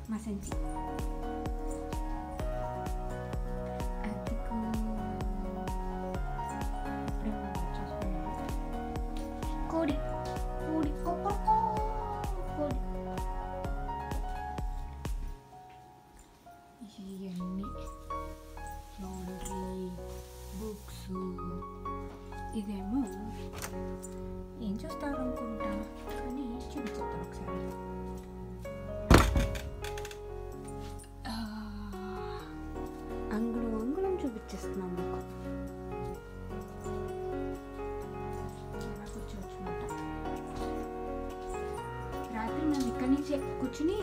మా సెన్సి కోడి కోడి కోడి. ఇవన్నీ లాండ్రీ, బుక్స్. ఇదేమో ఏం చూస్తారు అనుకుంటా, కానీ చూపించేస్తాను ఒకసారి. అంగుళం చూపించేస్తున్నాం మీకు. ఎలా కూర్చోవచ్చు అన్నమాట. రాత్రి మేము ఇక్కడి నుంచే కూర్చుని